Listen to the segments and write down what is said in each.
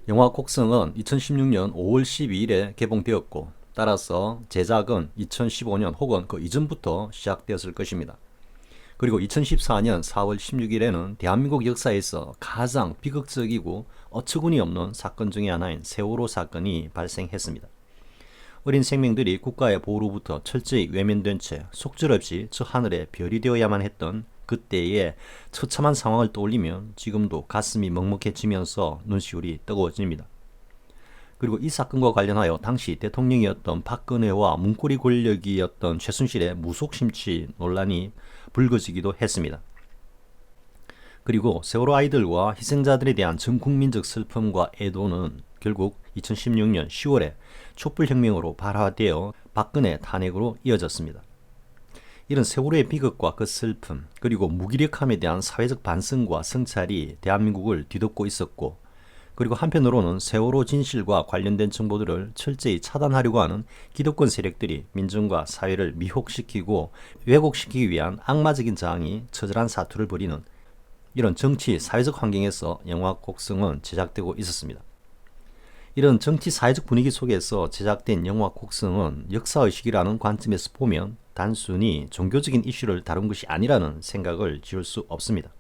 영화 곡성은 2016년 5월 12일에 개봉되었고, 따라서 제작은 2015년 혹은 그 이전부터 시작되었을 것입니다. 그리고 2014년 4월 16일에는 대한민국 역사에서 가장 비극적이고 어처구니 없는 사건 중의 하나인 세월호 사건이 발생했습니다. 어린 생명들이 국가의 보호로부터 철저히 외면된 채 속절없이 저 하늘에 별이 되어야만 했던 그때의 처참한 상황을 떠올리면 지금도 가슴이 먹먹해지면서 눈시울이 뜨거워집니다. 그리고 이 사건과 관련하여 당시 대통령이었던 박근혜와 문고리 권력이었던 최순실의 무속 심취 논란이 불거지기도 했습니다. 그리고 세월호 아이들과 희생자들에 대한 전 국민적 슬픔과 애도는 결국 2016년 10월에 촛불혁명으로 발화되어 박근혜 탄핵으로 이어졌습니다. 이런 세월호의 비극과 그 슬픔, 그리고 무기력함에 대한 사회적 반성과 성찰이 대한민국을 뒤덮고 있었고, 그리고 한편으로는 세월호 진실과 관련된 정보들을 철저히 차단하려고 하는 기득권 세력들이 민중과 사회를 미혹시키고 왜곡시키기 위한 악마적인 저항이 처절한 사투를 벌이는 이런 정치, 사회적 환경에서 영화 곡성은 제작되고 있었습니다. 이런 정치, 사회적 분위기 속에서 제작된 영화 곡성은 역사의식이라는 관점에서 보면 단순히 종교적인 이슈를 다룬 것이 아니라는 생각을 지울 수 없습니다.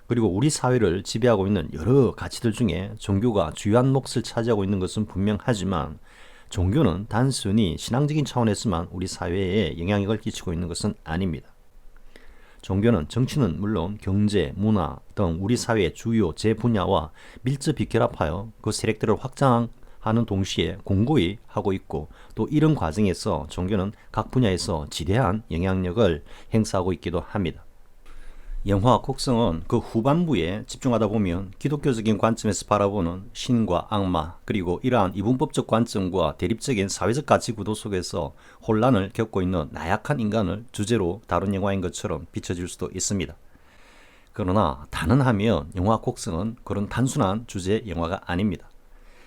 그리고 우리 사회를 지배하고 있는 여러 가치들 중에 종교가 주요한 몫을 차지하고 있는 것은 분명하지만, 종교는 단순히 신앙적인 차원에서만 우리 사회에 영향력을 끼치고 있는 것은 아닙니다. 종교는 정치는 물론 경제, 문화 등 우리 사회의 주요 제분야와 밀접히 결합하여 그 세력들을 확장하는 동시에 공고히 하고 있고, 또 이런 과정에서 종교는 각 분야에서 지대한 영향력을 행사하고 있기도 합니다. 영화 곡성은 그 후반부에 집중하다 보면 기독교적인 관점에서 바라보는 신과 악마, 그리고 이러한 이분법적 관점과 대립적인 사회적 가치 구도 속에서 혼란을 겪고 있는 나약한 인간을 주제로 다룬 영화인 것처럼 비춰질 수도 있습니다. 그러나 단언하면 영화 곡성은 그런 단순한 주제 영화가 아닙니다.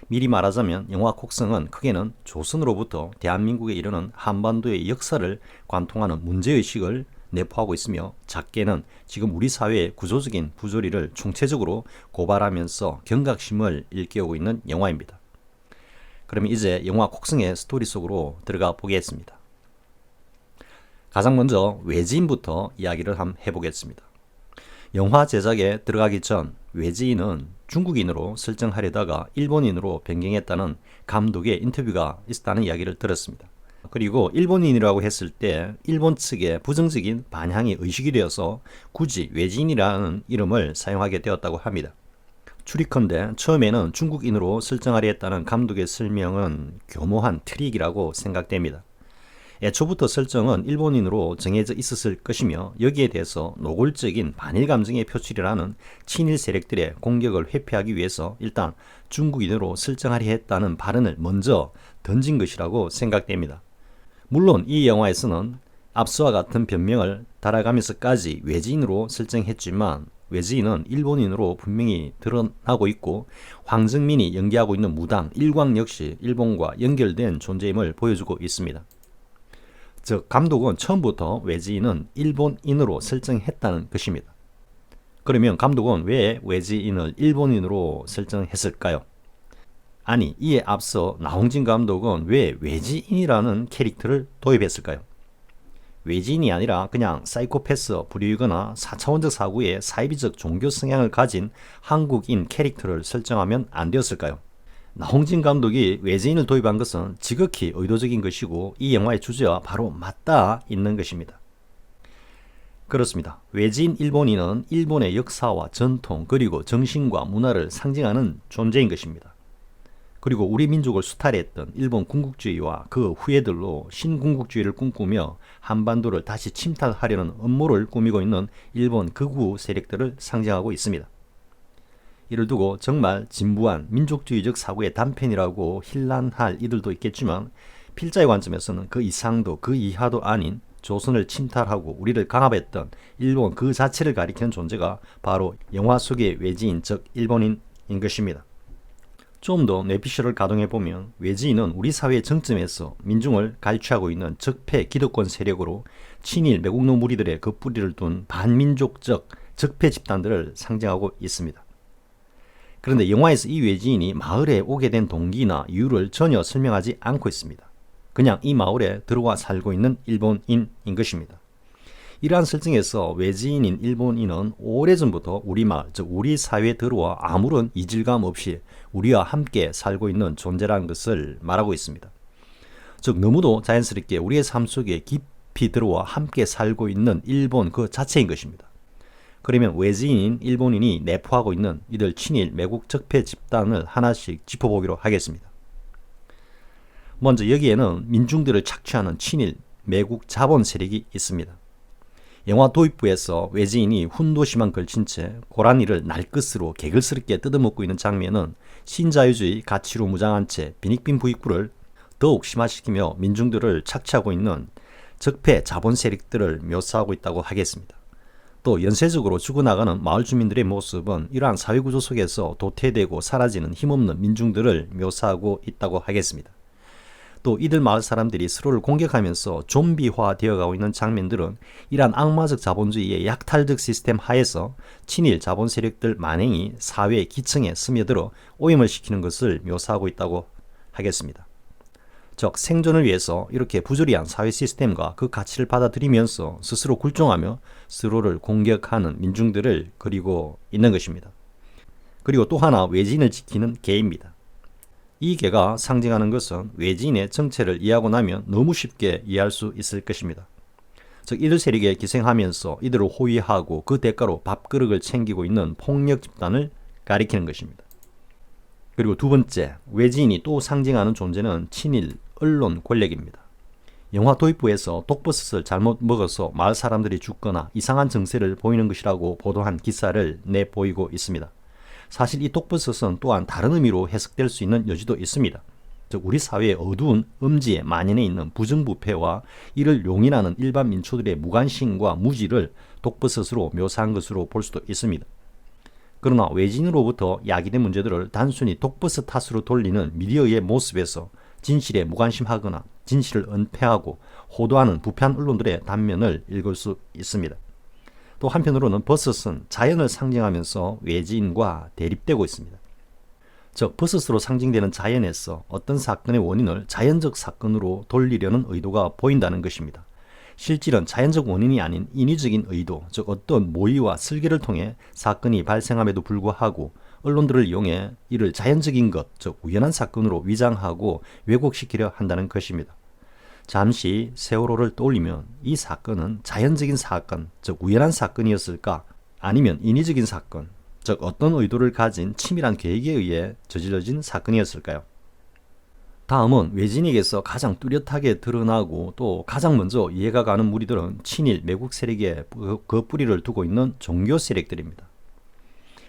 미리 말하자면 영화 곡성은 크게는 조선으로부터 대한민국에 이르는 한반도의 역사를 관통하는 문제의식을 내포하고 있으며, 작게는 지금 우리 사회의 구조적인 부조리를 총체적으로 고발하면서 경각심을 일깨우고 있는 영화입니다. 그러면 이제 영화 곡성의 스토리 속으로 들어가 보겠습니다. 가장 먼저 외지인부터 이야기를 한번 해보겠습니다. 영화 제작에 들어가기 전 외지인은 중국인으로 설정하려다가 일본인으로 변경했다는 감독의 인터뷰가 있었다는 이야기를 들었습니다. 그리고 일본인이라고 했을 때 일본 측의 부정적인 반향이 의식이 되어서 굳이 외지인이라는 이름을 사용하게 되었다고 합니다. 추리컨대 처음에는 중국인으로 설정하려 했다는 감독의 설명은 교모한 트릭이라고 생각됩니다. 애초부터 설정은 일본인으로 정해져 있었을 것이며, 여기에 대해서 노골적인 반일 감정의 표출이라는 친일 세력들의 공격을 회피하기 위해서 일단 중국인으로 설정하려 했다는 발언을 먼저 던진 것이라고 생각됩니다. 물론 이 영화에서는 앞서와 같은 변명을 달아가면서까지 외지인으로 설정했지만, 외지인은 일본인으로 분명히 드러나고 있고, 황정민이 연기하고 있는 무당 일광 역시 일본과 연결된 존재임을 보여주고 있습니다. 즉 감독은 처음부터 외지인은 일본인으로 설정했다는 것입니다. 그러면 감독은 왜 외지인을 일본인으로 설정했을까요? 아니, 이에 앞서 나홍진 감독은 왜 외지인이라는 캐릭터를 도입했을까요? 외지인이 아니라 그냥 사이코패스 부류이거나 4차원적 사고의 사이비적 종교 성향을 가진 한국인 캐릭터를 설정하면 안 되었을까요? 나홍진 감독이 외지인을 도입한 것은 지극히 의도적인 것이고, 이 영화의 주제와 바로 맞닿아 있는 것입니다. 그렇습니다. 외지인 일본인은 일본의 역사와 전통, 그리고 정신과 문화를 상징하는 존재인 것입니다. 그리고 우리 민족을 수탈했던 일본 군국주의와 그 후예들로 신군국주의를 꿈꾸며 한반도를 다시 침탈하려는 음모를 꾸미고 있는 일본 극우 세력들을 상징하고 있습니다. 이를 두고 정말 진부한 민족주의적 사고의 단편이라고 힐난할 이들도 있겠지만, 필자의 관점에서는 그 이상도 그 이하도 아닌 조선을 침탈하고 우리를 강압했던 일본 그 자체를 가리키는 존재가 바로 영화 속의 외지인, 즉 일본인인 것입니다. 좀 더 뇌피셜을 가동해보면 외지인은 우리 사회의 정점에서 민중을 갈취하고 있는 적폐 기득권 세력으로 친일 매국노 무리들의 그 뿌리를 둔 반민족적 적폐 집단들을 상징하고 있습니다. 그런데 영화에서 이 외지인이 마을에 오게 된 동기나 이유를 전혀 설명하지 않고 있습니다. 그냥 이 마을에 들어와 살고 있는 일본인인 것입니다. 이러한 설정에서 외지인인 일본인은 오래전부터 우리 마을, 즉 우리 사회에 들어와 아무런 이질감 없이 우리와 함께 살고 있는 존재라는 것을 말하고 있습니다. 즉 너무도 자연스럽게 우리의 삶 속에 깊이 들어와 함께 살고 있는 일본 그 자체인 것입니다. 그러면 외지인인 일본인이 내포하고 있는 이들 친일 매국 적폐 집단을 하나씩 짚어보기로 하겠습니다. 먼저 여기에는 민중들을 착취하는 친일 매국 자본 세력이 있습니다. 영화 도입부에서 외지인이 훈도시만 걸친 채 고라니를 날것으로 개걸스럽게 뜯어먹고 있는 장면은 신자유주의 가치로 무장한 채 빈익빈 부익부를 더욱 심화시키며 민중들을 착취하고 있는 적폐 자본 세력들을 묘사하고 있다고 하겠습니다. 또 연쇄적으로 죽어나가는 마을 주민들의 모습은 이러한 사회구조 속에서 도태되고 사라지는 힘없는 민중들을 묘사하고 있다고 하겠습니다. 또 이들 마을 사람들이 서로를 공격하면서 좀비화 되어가고 있는 장면들은 이러한 악마적 자본주의의 약탈적 시스템 하에서 친일 자본 세력들 만행이 사회 기층에 스며들어 오염을 시키는 것을 묘사하고 있다고 하겠습니다. 즉 생존을 위해서 이렇게 부조리한 사회 시스템과 그 가치를 받아들이면서 스스로 굴종하며 서로를 공격하는 민중들을 그리고 있는 것입니다. 그리고 또 하나 외지인을 지키는 개입니다. 이 개가 상징하는 것은 외지인의 정체를 이해하고 나면 너무 쉽게 이해할 수 있을 것입니다. 즉 이들 세력에 기생하면서 이들을 호위하고 그 대가로 밥그릇을 챙기고 있는 폭력 집단을 가리키는 것입니다. 그리고 두 번째, 외지인이 또 상징하는 존재는 친일 언론 권력입니다. 영화 도입부에서 독버섯을 잘못 먹어서 마을 사람들이 죽거나 이상한 증세를 보이는 것이라고 보도한 기사를 내보이고 있습니다. 사실 이 독버섯은 또한 다른 의미로 해석될 수 있는 여지도 있습니다. 즉 우리 사회의 어두운 음지에 만연해 있는 부정부패와 이를 용인하는 일반 민초들의 무관심과 무지를 독버섯으로 묘사한 것으로 볼 수도 있습니다. 그러나 외진으로부터 야기된 문제들을 단순히 독버섯 탓으로 돌리는 미디어의 모습에서 진실에 무관심하거나 진실을 은폐하고 호도하는 부패한 언론들의 단면을 읽을 수 있습니다. 또 한편으로는 버섯은 자연을 상징하면서 외지인과 대립되고 있습니다. 즉 버섯으로 상징되는 자연에서 어떤 사건의 원인을 자연적 사건으로 돌리려는 의도가 보인다는 것입니다. 실질은 자연적 원인이 아닌 인위적인 의도, 즉 어떤 모의와 설계를 통해 사건이 발생함에도 불구하고 언론들을 이용해 이를 자연적인 것, 즉 우연한 사건으로 위장하고 왜곡시키려 한다는 것입니다. 잠시 세월호를 떠올리면 이 사건은 자연적인 사건, 즉 우연한 사건이었을까? 아니면 인위적인 사건, 즉 어떤 의도를 가진 치밀한 계획에 의해 저질러진 사건이었을까요? 다음은 외진에게서 가장 뚜렷하게 드러나고 또 가장 먼저 이해가 가는 무리들은 친일 매국 세력에 그 뿌리를 두고 있는 종교 세력들입니다.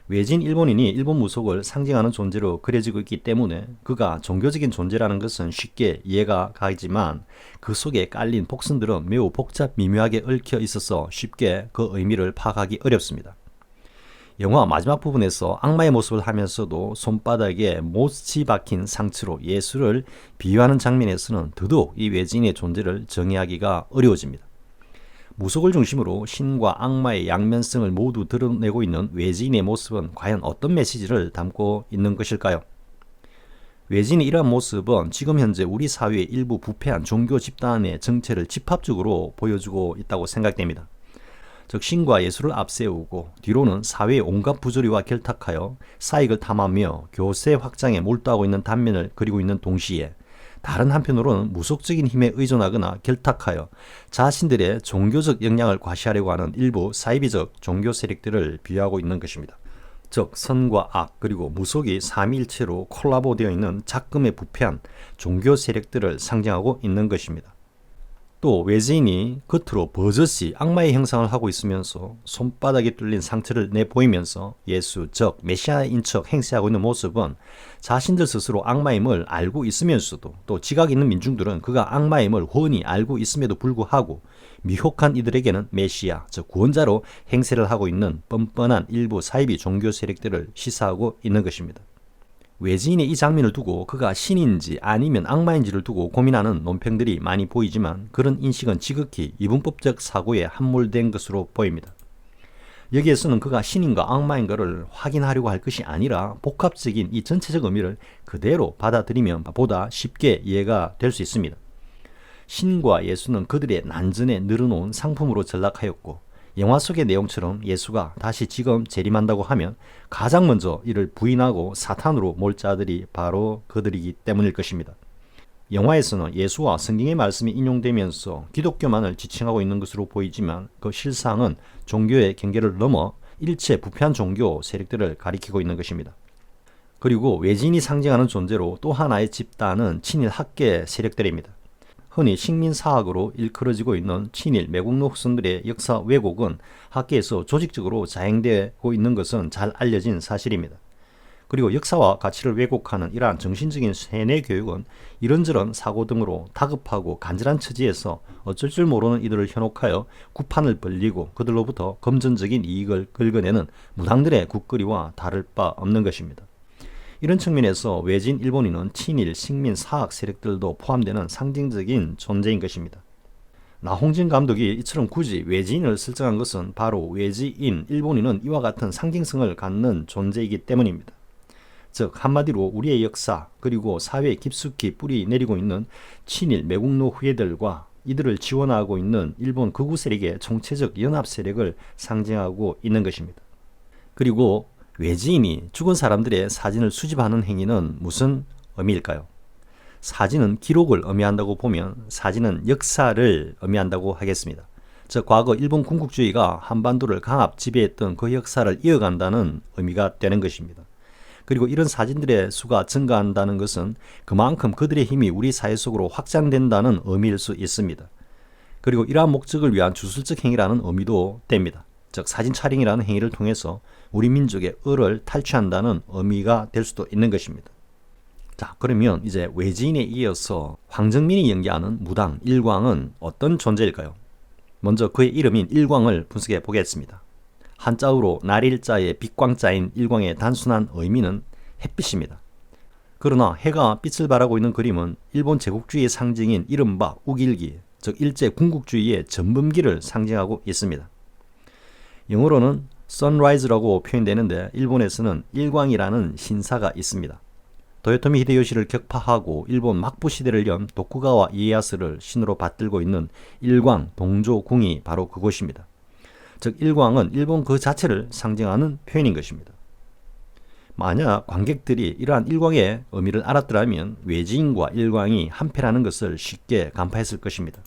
외진 일본인이 일본 무속을 상징하는 존재로 그려지고 있기 때문에 그가 종교적인 존재라는 것은 쉽게 이해가 가지만 그 속에 깔린 복선들은 매우 복잡 미묘하게 얽혀 있어서 쉽게 그 의미를 파악하기 어렵습니다. 영화 마지막 부분에서 악마의 모습을 하면서도 손바닥에 못이 박힌 상처로 예수를 비유하는 장면에서는 더더욱 이 외진의 존재를 정의하기가 어려워집니다. 무속을 중심으로 신과 악마의 양면성을 모두 드러내고 있는 외지인의 모습은 과연 어떤 메시지를 담고 있는 것일까요? 외지인의 이러한 모습은 지금 현재 우리 사회의 일부 부패한 종교 집단의 정체를 집합적으로 보여주고 있다고 생각됩니다. 즉 신과 예수를 앞세우고 뒤로는 사회의 온갖 부조리와 결탁하여 사익을 탐하며 교세 확장에 몰두하고 있는 단면을 그리고 있는 동시에 다른 한편으로는 무속적인 힘에 의존하거나 결탁하여 자신들의 종교적 역량을 과시하려고 하는 일부 사이비적 종교 세력들을 비유하고 있는 것입니다. 즉 선과 악 그리고 무속이 삼위일체로 콜라보되어 있는 작금의 부패한 종교 세력들을 상징하고 있는 것입니다. 또 외지인이 겉으로 버젓이 악마의 형상을 하고 있으면서 손바닥에 뚫린 상처를 내보이면서 예수 즉 메시아인 척 행세하고 있는 모습은 자신들 스스로 악마임을 알고 있으면서도 또 지각 있는 민중들은 그가 악마임을 훤히 알고 있음에도 불구하고 미혹한 이들에게는 메시아 즉 구원자로 행세를 하고 있는 뻔뻔한 일부 사이비 종교 세력들을 시사하고 있는 것입니다. 외지인의 이 장면을 두고 그가 신인지 아니면 악마인지를 두고 고민하는 논평들이 많이 보이지만 그런 인식은 지극히 이분법적 사고에 함몰된 것으로 보입니다. 여기에서는 그가 신인가 악마인가를 확인하려고 할 것이 아니라 복합적인 이 전체적 의미를 그대로 받아들이면 보다 쉽게 이해가 될 수 있습니다. 신과 예수는 그들의 난전에 늘어놓은 상품으로 전락하였고 영화 속의 내용처럼 예수가 다시 지금 재림한다고 하면 가장 먼저 이를 부인하고 사탄으로 몰 자들이 바로 그들이기 때문일 것입니다. 영화에서는 예수와 성경의 말씀이 인용되면서 기독교만을 지칭하고 있는 것으로 보이지만 그 실상은 종교의 경계를 넘어 일체 부패한 종교 세력들을 가리키고 있는 것입니다. 그리고 외지인이 상징하는 존재로 또 하나의 집단은 친일 학계 세력들입니다. 흔히 식민사학으로 일컬어지고 있는 친일 매국노 후손들의 역사 왜곡은 학계에서 조직적으로 자행되고 있는 것은 잘 알려진 사실입니다. 그리고 역사와 가치를 왜곡하는 이러한 정신적인 세뇌 교육은 이런저런 사고 등으로 다급하고 간절한 처지에서 어쩔 줄 모르는 이들을 현혹하여 구판을 벌리고 그들로부터 금전적인 이익을 긁어내는 무당들의 국거리와 다를 바 없는 것입니다. 이런 측면에서 외진 일본인은 친일, 식민, 사학 세력들도 포함되는 상징적인 존재인 것입니다. 나홍진 감독이 이처럼 굳이 외지인을 설정한 것은 바로 외지인, 일본인은 이와 같은 상징성을 갖는 존재이기 때문입니다. 즉 한마디로 우리의 역사 그리고 사회에 깊숙이 뿌리 내리고 있는 친일 매국노 후예들과 이들을 지원하고 있는 일본 극우 세력의 총체적 연합 세력을 상징하고 있는 것입니다. 그리고 외지인이 죽은 사람들의 사진을 수집하는 행위는 무슨 의미일까요? 사진은 기록을 의미한다고 보면 사진은 역사를 의미한다고 하겠습니다. 즉 과거 일본 군국주의가 한반도를 강압 지배했던 그 역사를 이어간다는 의미가 되는 것입니다. 그리고 이런 사진들의 수가 증가한다는 것은 그만큼 그들의 힘이 우리 사회 속으로 확장된다는 의미일 수 있습니다. 그리고 이러한 목적을 위한 주술적 행위라는 의미도 됩니다. 즉 사진 촬영이라는 행위를 통해서 우리 민족의 을을 탈취한다는 의미가 될 수도 있는 것입니다. 자, 그러면 이제 외지인에 이어서 황정민이 연기하는 무당 일광은 어떤 존재일까요? 먼저 그의 이름인 일광을 분석해 보겠습니다. 한자어로 날일자의 빛광자인 일광의 단순한 의미는 햇빛입니다. 그러나 해가 빛을 발하고 있는 그림은 일본 제국주의의 상징인 이른바 우길기, 즉 일제 군국주의의 전범기를 상징하고 있습니다. 영어로는 sunrise라고 표현되는데 일본에서는 일광이라는 신사가 있습니다. 도요토미 히데요시를 격파하고 일본 막부 시대를 연 도쿠가와 이에야스를 신으로 받들고 있는 일광 동조궁이 바로 그곳입니다. 즉 일광은 일본 그 자체를 상징하는 표현인 것입니다. 만약 관객들이 이러한 일광의 의미를 알았더라면 외지인과 일광이 한패라는 것을 쉽게 간파했을 것입니다.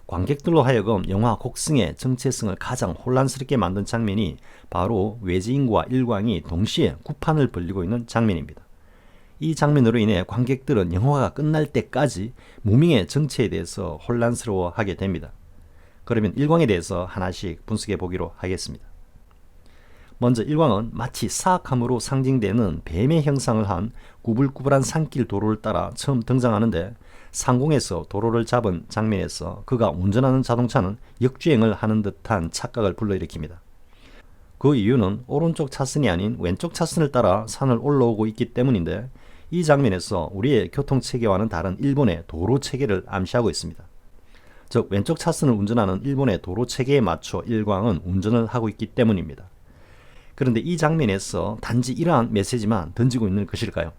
관객들로 하여금 영화 곡성의 정체성을 가장 혼란스럽게 만든 장면이 바로 외지인과 일광이 동시에 구판을 벌리고 있는 장면입니다. 이 장면으로 인해 관객들은 영화가 끝날 때까지 무명의 정체에 대해서 혼란스러워하게 됩니다. 그러면 일광에 대해서 하나씩 분석해 보기로 하겠습니다. 먼저 일광은 마치 사악함으로 상징되는 뱀의 형상을 한 구불구불한 산길 도로를 따라 처음 등장하는데 상공에서 도로를 잡은 장면에서 그가 운전하는 자동차는 역주행을 하는 듯한 착각을 불러일으킵니다. 그 이유는 오른쪽 차선이 아닌 왼쪽 차선을 따라 산을 올라오고 있기 때문인데 이 장면에서 우리의 교통체계와는 다른 일본의 도로체계를 암시하고 있습니다. 즉 왼쪽 차선을 운전하는 일본의 도로체계에 맞춰 일광은 운전을 하고 있기 때문입니다. 그런데 이 장면에서 단지 이러한 메시지만 던지고 있는 것일까요?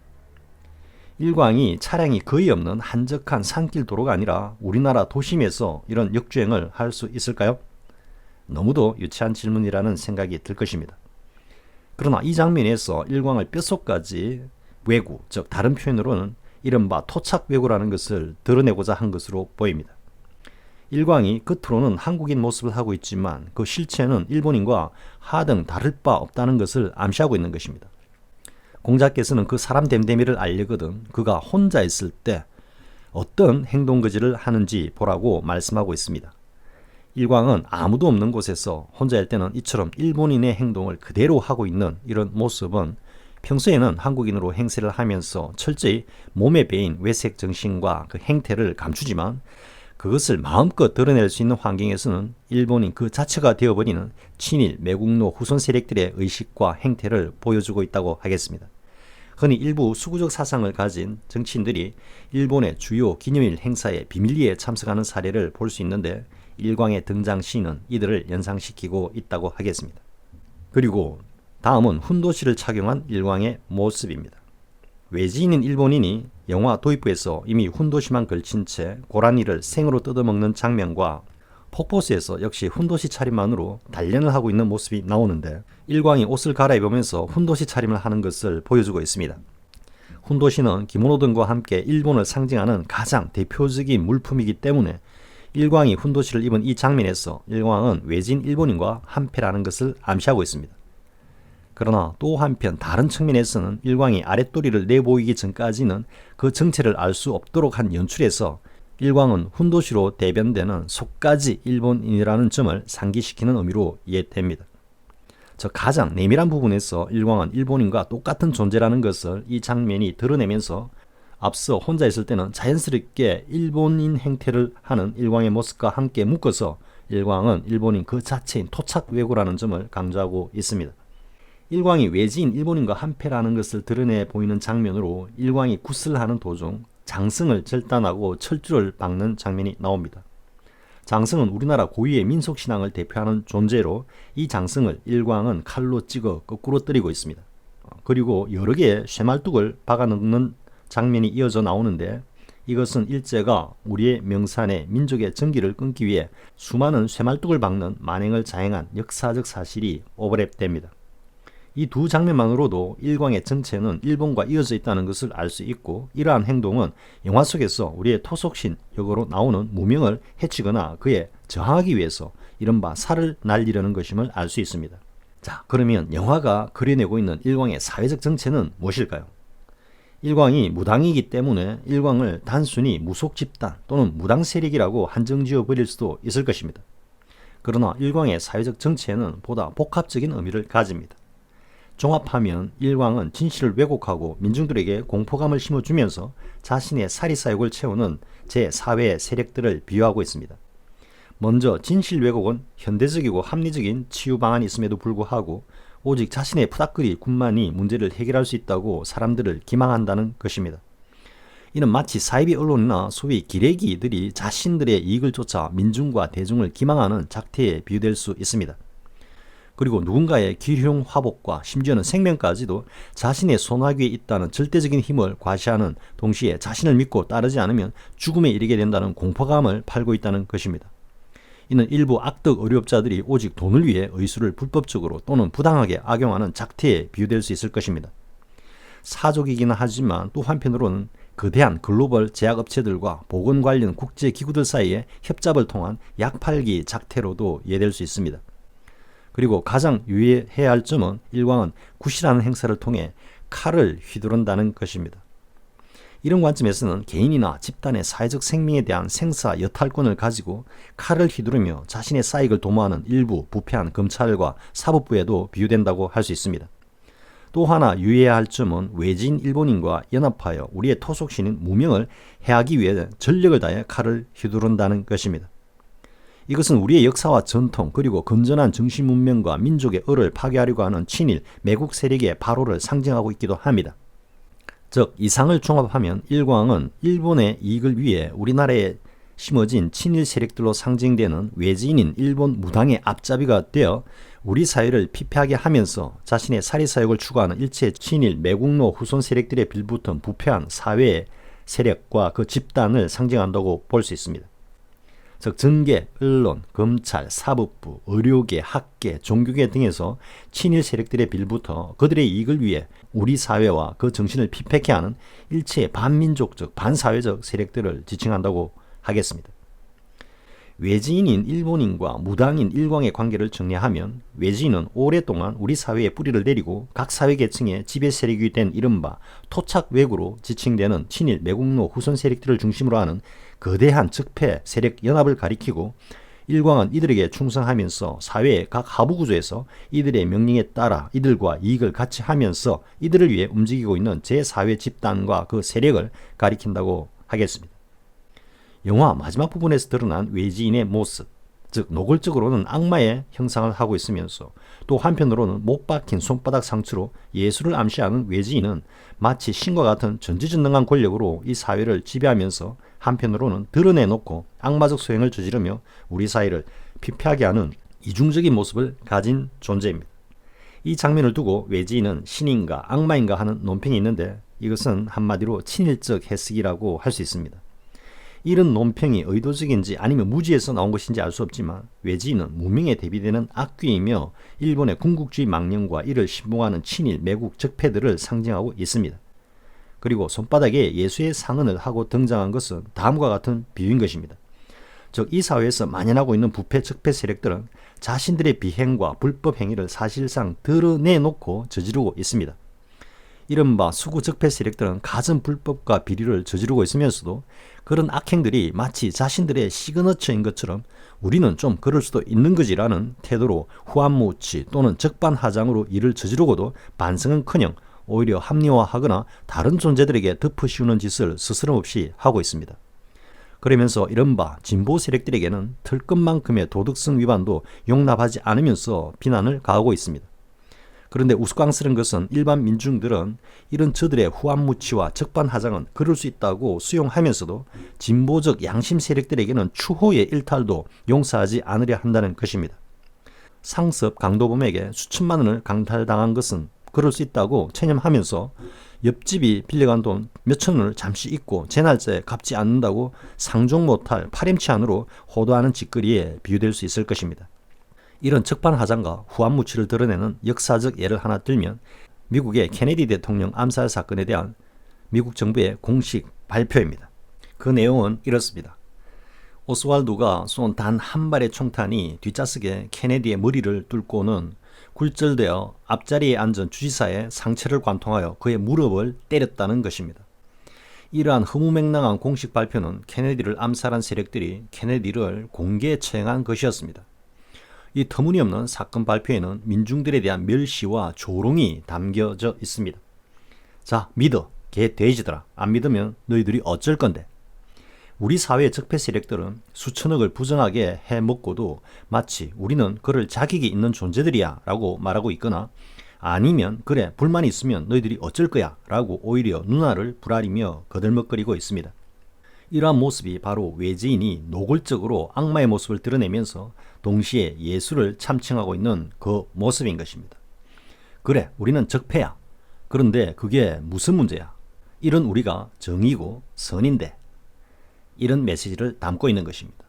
일광이 차량이 거의 없는 한적한 산길 도로가 아니라 우리나라 도심에서 이런 역주행을 할 수 있을까요? 너무도 유치한 질문이라는 생각이 들 것입니다. 그러나 이 장면에서 일광을 뼛속까지 왜구, 즉 다른 표현으로는 이른바 토착 왜구라는 것을 드러내고자 한 것으로 보입니다. 일광이 겉으로는 한국인 모습을 하고 있지만 그 실체는 일본인과 하등 다를 바 없다는 것을 암시하고 있는 것입니다. 공자께서는 그 사람 됨됨이를 알려거든 그가 혼자 있을 때 어떤 행동거지를 하는지 보라고 말씀하고 있습니다. 일광은 아무도 없는 곳에서 혼자일 때는 이처럼 일본인의 행동을 그대로 하고 있는 이런 모습은 평소에는 한국인으로 행세를 하면서 철저히 몸에 배인 외색 정신과 그 행태를 감추지만 그것을 마음껏 드러낼 수 있는 환경에서는 일본인 그 자체가 되어버리는 친일 매국노 후손 세력들의 의식과 행태를 보여주고 있다고 하겠습니다. 흔히 일부 수구적 사상을 가진 정치인들이 일본의 주요 기념일 행사에 비밀리에 참석하는 사례를 볼 수 있는데 일광의 등장 시는 이들을 연상시키고 있다고 하겠습니다. 그리고 다음은 훈도시를 착용한 일광의 모습입니다. 외지인인 일본인이 영화 도입부에서 이미 훈도시만 걸친 채 고라니를 생으로 뜯어먹는 장면과 폭포수에서 역시 훈도시 차림만으로 단련을 하고 있는 모습이 나오는데, 일광이 옷을 갈아입으면서 훈도시 차림을 하는 것을 보여주고 있습니다. 훈도시는 기모노 등과 함께 일본을 상징하는 가장 대표적인 물품이기 때문에 일광이 훈도시를 입은 이 장면에서 일광은 외지인 일본인과 한패라는 것을 암시하고 있습니다. 그러나 또 한편 다른 측면에서는 일광이 아랫도리를 내보이기 전까지는 그 정체를 알 수 없도록 한 연출에서 일광은 훈도시로 대변되는 속가지 일본인이라는 점을 상기시키는 의미로 이해됩니다. 저 가장 내밀한 부분에서 일광은 일본인과 똑같은 존재라는 것을 이 장면이 드러내면서 앞서 혼자 있을 때는 자연스럽게 일본인 행태를 하는 일광의 모습과 함께 묶어서 일광은 일본인 그 자체인 토착 외고라는 점을 강조하고 있습니다. 일광이 외지인 일본인과 한패라는 것을 드러내 보이는 장면으로 일광이 굿을 하는 도중 장승을 절단하고 철주를 박는 장면이 나옵니다. 장승은 우리나라 고유의 민속신앙을 대표하는 존재로 이 장승을 일광은 칼로 찍어 거꾸로 때리고 있습니다. 그리고 여러 개의 쇠말뚝을 박아넣는 장면이 이어져 나오는데, 이것은 일제가 우리의 명산의 민족의 정기를 끊기 위해 수많은 쇠말뚝을 박는 만행을 자행한 역사적 사실이 오버랩됩니다. 이 두 장면만으로도 일광의 정체는 일본과 이어져 있다는 것을 알 수 있고, 이러한 행동은 영화 속에서 우리의 토속신 역으로 나오는 무명을 해치거나 그에 저항하기 위해서 이른바 살을 날리려는 것임을 알 수 있습니다. 자, 그러면 영화가 그려내고 있는 일광의 사회적 정체는 무엇일까요? 일광이 무당이기 때문에 일광을 단순히 무속 집단 또는 무당 세력이라고 한정지어 버릴 수도 있을 것입니다. 그러나 일광의 사회적 정체는 보다 복합적인 의미를 가집니다. 종합하면 일광은 진실을 왜곡하고 민중들에게 공포감을 심어주면서 자신의 사리사욕을 채우는 제4회 세력들을 비유하고 있습니다. 먼저 진실 왜곡은 현대적이고 합리적인 치유 방안이 있음에도 불구하고 오직 자신의 푸닥거리 군만이 문제를 해결할 수 있다고 사람들을 기망한다는 것입니다. 이는 마치 사이비 언론이나 소위 기레기들이 자신들의 이익을 쫓아 민중과 대중을 기망하는 작태에 비유될 수 있습니다. 그리고 누군가의 기흉 화복과 심지어는 생명까지도 자신의 손아귀에 있다는 절대적인 힘을 과시하는 동시에 자신을 믿고 따르지 않으면 죽음에 이르게 된다는 공포감을 팔고 있다는 것입니다. 이는 일부 악덕 의료업자들이 오직 돈을 위해 의술을 불법적으로 또는 부당하게 악용하는 작태에 비유될 수 있을 것입니다. 사족이기는 하지만 또 한편으로는 거대한 글로벌 제약업체들과 보건 관련 국제기구들 사이의 협잡을 통한 약팔기 작태로도 이해될 수 있습니다. 그리고 가장 유의해야 할 점은 일광은 굿이라는 행사를 통해 칼을 휘두른다는 것입니다. 이런 관점에서는 개인이나 집단의 사회적 생명에 대한 생사 여탈권을 가지고 칼을 휘두르며 자신의 사익을 도모하는 일부 부패한 검찰과 사법부에도 비유된다고 할 수 있습니다. 또 하나 유의해야 할 점은 외지인 일본인과 연합하여 우리의 토속신인 무명을 해하기 위해 전력을 다해 칼을 휘두른다는 것입니다. 이것은 우리의 역사와 전통 그리고 건전한 정신 문명과 민족의 을을 파괴하려고 하는 친일 매국 세력의 발호를 상징하고 있기도 합니다. 즉 이상을 종합하면 일광은 일본의 이익을 위해 우리나라에 심어진 친일 세력들로 상징되는 외지인인 일본 무당의 앞잡이가 되어 우리 사회를 피폐하게 하면서 자신의 사리사욕을 추구하는 일체 친일 매국노 후손 세력들의 빌붙은 부패한 사회의 세력과 그 집단을 상징한다고 볼 수 있습니다. 즉 정계, 언론, 검찰, 사법부, 의료계, 학계, 종교계 등에서 친일 세력들의 빌부터 그들의 이익을 위해 우리 사회와 그 정신을 피폐케 하는 일체의 반민족적, 반사회적 세력들을 지칭한다고 하겠습니다. 외지인인 일본인과 무당인 일광의 관계를 정리하면 외지인은 오랫동안 우리 사회에 뿌리를 내리고 각 사회계층의 지배 세력이 된 이른바 토착 외구로 지칭되는 친일 매국노 후손 세력들을 중심으로 하는 거대한 적폐 세력 연합을 가리키고, 일광은 이들에게 충성하면서 사회의 각 하부 구조에서 이들의 명령에 따라 이들과 이익을 같이 하면서 이들을 위해 움직이고 있는 제4회 집단과 그 세력을 가리킨다고 하겠습니다. 영화 마지막 부분에서 드러난 외지인의 모습, 즉 노골적으로는 악마의 형상을 하고 있으면서 또 한편으로는 못 박힌 손바닥 상처로 예수를 암시하는 외지인은 마치 신과 같은 전지전능한 권력으로 이 사회를 지배하면서 한편으로는 드러내놓고 악마적 소행을 저지르며 우리 사회를 피폐하게 하는 이중적인 모습을 가진 존재입니다. 이 장면을 두고 외지인은 신인가 악마인가 하는 논평이 있는데 이것은 한마디로 친일적 해석이라고 할 수 있습니다. 이런 논평이 의도적인지 아니면 무지에서 나온 것인지 알 수 없지만 외지인은 무명에 대비되는 악귀이며 일본의 군국주의 망령과 이를 신봉하는 친일 매국 적폐들을 상징하고 있습니다. 그리고 손바닥에 예수의 상흔을 하고 등장한 것은 다음과 같은 비유인 것입니다. 즉 이 사회에서 만연하고 있는 부패 적폐 세력들은 자신들의 비행과 불법 행위를 사실상 드러내놓고 저지르고 있습니다. 이른바 수구 적폐 세력들은 갖은 불법과 비리를 저지르고 있으면서도 그런 악행들이 마치 자신들의 시그너처인 것처럼 우리는 좀 그럴 수도 있는 거지라는 태도로 후한무치 또는 적반하장으로 일을 저지르고도 반성은커녕 오히려 합리화하거나 다른 존재들에게 덮어씌우는 짓을 스스럼없이 하고 있습니다. 그러면서 이른바 진보 세력들에게는 털끝만큼의 도덕성 위반도 용납하지 않으면서 비난을 가하고 있습니다. 그런데 우스꽝스러운 것은 일반 민중들은 이런 저들의 후한무치와 적반하장은 그럴 수 있다고 수용하면서도 진보적 양심 세력들에게는 추호의 일탈도 용서하지 않으려 한다는 것입니다. 상습 강도범에게 수천만 원을 강탈당한 것은 그럴 수 있다고 체념하면서 옆집이 빌려간 돈 몇천 원을 잠시 잊고 제 날짜에 갚지 않는다고 상종 못할 파렴치한으로 호도하는 짓거리에 비유될 수 있을 것입니다. 이런 적반하장과 후한무치를 드러내는 역사적 예를 하나 들면 미국의 케네디 대통령 암살 사건에 대한 미국 정부의 공식 발표입니다. 그 내용은 이렇습니다. 오스왈두가 쏜 단 한 발의 총탄이 뒷좌석에 케네디의 머리를 뚫고는 굴절되어 앞자리에 앉은 주지사의 상체를 관통하여 그의 무릎을 때렸다는 것입니다. 이러한 허무맹랑한 공식 발표는 케네디를 암살한 세력들이 케네디를 공개에 처형한 것이었습니다. 이 터무니없는 사건 발표에는 민중들에 대한 멸시와 조롱이 담겨져 있습니다. 자, 믿어, 개 돼지들아. 안 믿으면 너희들이 어쩔 건데. 우리 사회의 적폐 세력들은 수천억을 부정하게 해먹고도 마치 우리는 그럴 자격이 있는 존재들이야 라고 말하고 있거나 아니면 그래 불만이 있으면 너희들이 어쩔 거야 라고 오히려 누나를 부라리며 거들먹거리고 있습니다. 이러한 모습이 바로 외지인이 노골적으로 악마의 모습을 드러내면서 동시에 예수를 참칭하고 있는 그 모습인 것입니다. 그래 우리는 적폐야. 그런데 그게 무슨 문제야. 이런 우리가 정의고 선인데 이런 메시지를 담고 있는 것입니다.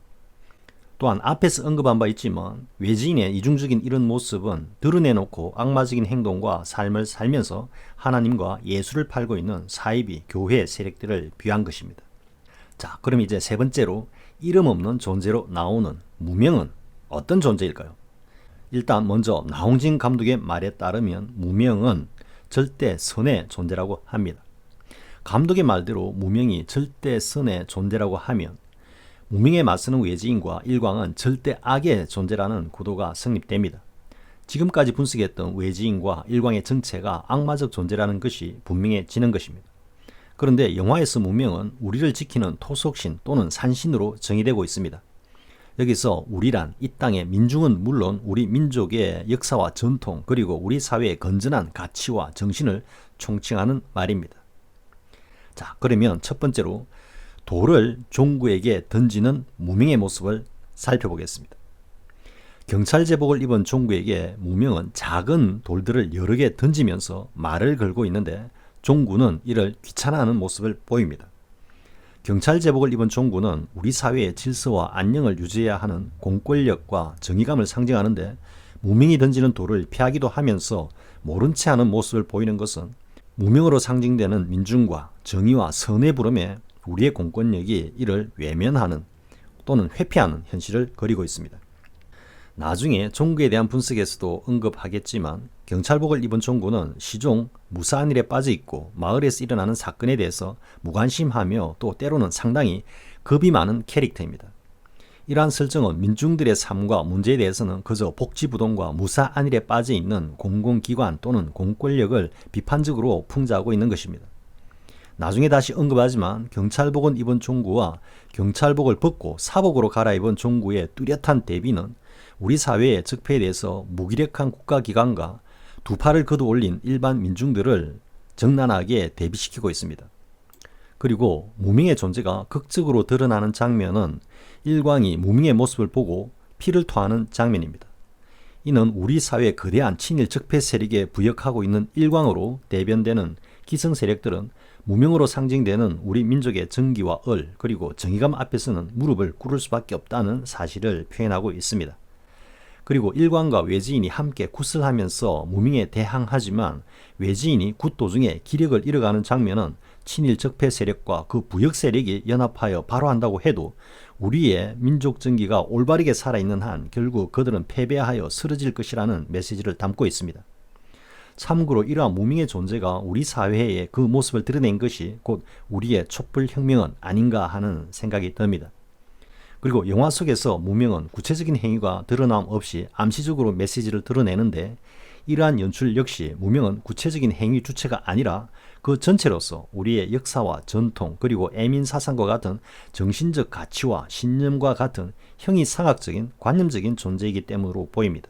또한 앞에서 언급한 바 있지만 외지인의 이중적인 이런 모습은 드러내놓고 악마적인 행동과 삶을 살면서 하나님과 예수를 팔고 있는 사이비 교회 세력들을 비유한 것입니다. 자, 그럼 이제 세 번째로 이름 없는 존재로 나오는 무명은 어떤 존재일까요? 일단 먼저 나홍진 감독의 말에 따르면 무명은 절대 선의 존재라고 합니다. 감독의 말대로 무명이 절대 선의 존재라고 하면 무명에 맞서는 외지인과 일광은 절대 악의 존재라는 구도가 성립됩니다. 지금까지 분석했던 외지인과 일광의 정체가 악마적 존재라는 것이 분명해지는 것입니다. 그런데 영화에서 무명은 우리를 지키는 토속신 또는 산신으로 정의되고 있습니다. 여기서 우리란 이 땅의 민중은 물론 우리 민족의 역사와 전통 그리고 우리 사회의 건전한 가치와 정신을 총칭하는 말입니다. 자, 그러면 첫 번째로 돌을 종구에게 던지는 무명의 모습을 살펴보겠습니다. 경찰 제복을 입은 종구에게 무명은 작은 돌들을 여러 개 던지면서 말을 걸고 있는데 종구는 이를 귀찮아하는 모습을 보입니다. 경찰 제복을 입은 종구는 우리 사회의 질서와 안녕을 유지해야 하는 공권력과 정의감을 상징하는데 무명이 던지는 돌을 피하기도 하면서 모른 채 하는 모습을 보이는 것은 무명으로 상징되는 민중과 정의와 선의 부름에 우리의 공권력이 이를 외면하는 또는 회피하는 현실을 그리고 있습니다. 나중에 종구에 대한 분석에서도 언급하겠지만 경찰복을 입은 종구는 시종 무사한 일에 빠져 있고 마을에서 일어나는 사건에 대해서 무관심하며 또 때로는 상당히 겁이 많은 캐릭터입니다. 이러한 설정은 민중들의 삶과 문제에 대해서는 그저 복지부동과 무사한 일에 빠져 있는 공공기관 또는 공권력을 비판적으로 풍자하고 있는 것입니다. 나중에 다시 언급하지만 경찰복을 입은 종구와 경찰복을 벗고 사복으로 갈아입은 종구의 뚜렷한 대비는 우리 사회의 적폐에 대해서 무기력한 국가기관과 두 팔을 걷어 올린 일반 민중들을 적나라하게 대비시키고 있습니다. 그리고 무명의 존재가 극적으로 드러나는 장면은 일광이 무명의 모습을 보고 피를 토하는 장면입니다. 이는 우리 사회의 거대한 친일 적폐 세력에 부역하고 있는 일광으로 대변되는 기성 세력들은 무명으로 상징되는 우리 민족의 정기와 그리고 정의감 앞에서는 무릎을 꿇을 수밖에 없다는 사실을 표현하고 있습니다. 그리고 일광과 외지인이 함께 굿을 하면서 무명에 대항하지만 외지인이 굿 도중에 기력을 잃어가는 장면은 친일 적폐 세력과 그 부역 세력이 연합하여 발호한다고 해도 우리의 민족 정기가 올바르게 살아있는 한 결국 그들은 패배하여 쓰러질 것이라는 메시지를 담고 있습니다. 참고로 이러한 무명의 존재가 우리 사회에 그 모습을 드러낸 것이 곧 우리의 촛불혁명은 아닌가 하는 생각이 듭니다. 그리고 영화 속에서 무명은 구체적인 행위가 드러남 없이 암시적으로 메시지를 드러내는데 이러한 연출 역시 무명은 구체적인 행위 주체가 아니라 그 전체로서 우리의 역사와 전통 그리고 애민사상과 같은 정신적 가치와 신념과 같은 형이상학적인 관념적인 존재이기 때문으로 보입니다.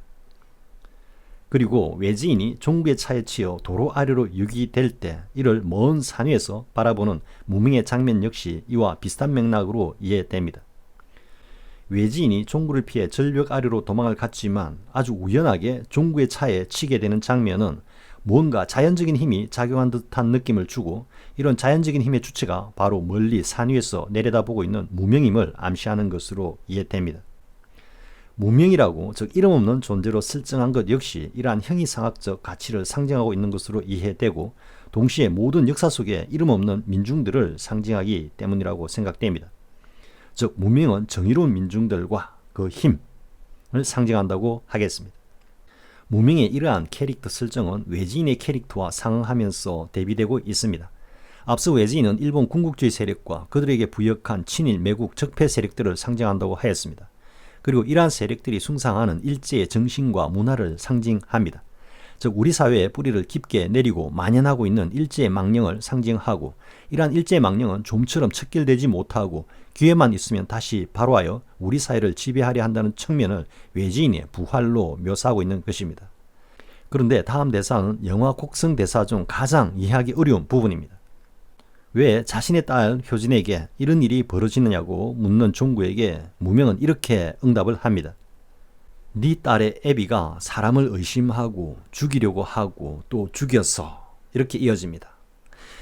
그리고 외지인이 종구의 차에 치여 도로 아래로 유기될 때 이를 먼 산 위에서 바라보는 무명의 장면 역시 이와 비슷한 맥락으로 이해됩니다. 외지인이 종구를 피해 절벽 아래로 도망을 갔지만 아주 우연하게 종구의 차에 치게 되는 장면은 뭔가 자연적인 힘이 작용한 듯한 느낌을 주고 이런 자연적인 힘의 주체가 바로 멀리 산 위에서 내려다보고 있는 무명임을 암시하는 것으로 이해됩니다. 무명이라고 즉 이름 없는 존재로 설정한 것 역시 이러한 형이상학적 가치를 상징하고 있는 것으로 이해되고 동시에 모든 역사 속에 이름 없는 민중들을 상징하기 때문이라고 생각됩니다. 즉 무명은 정의로운 민중들과 그 힘을 상징한다고 하겠습니다. 무명의 이러한 캐릭터 설정은 외지인의 캐릭터와 상응하면서 대비되고 있습니다. 앞서 외지인은 일본 군국주의 세력과 그들에게 부역한 친일 매국 적폐 세력들을 상징한다고 하였습니다. 그리고 이러한 세력들이 숭상하는 일제의 정신과 문화를 상징합니다. 즉 우리 사회에 뿌리를 깊게 내리고 만연하고 있는 일제의 망령을 상징하고 이러한 일제의 망령은 좀처럼 척결되지 못하고 기회만 있으면 다시 발호하여 우리 사회를 지배하려 한다는 측면을 외지인의 부활로 묘사하고 있는 것입니다. 그런데 다음 대사는 영화 곡성 대사 중 가장 이해하기 어려운 부분입니다. 왜 자신의 딸 효진에게 이런 일이 벌어지느냐고 묻는 종구에게 무명은 이렇게 응답을 합니다. 네 딸의 애비가 사람을 의심하고 죽이려고 하고 또 죽였어. 이렇게 이어집니다.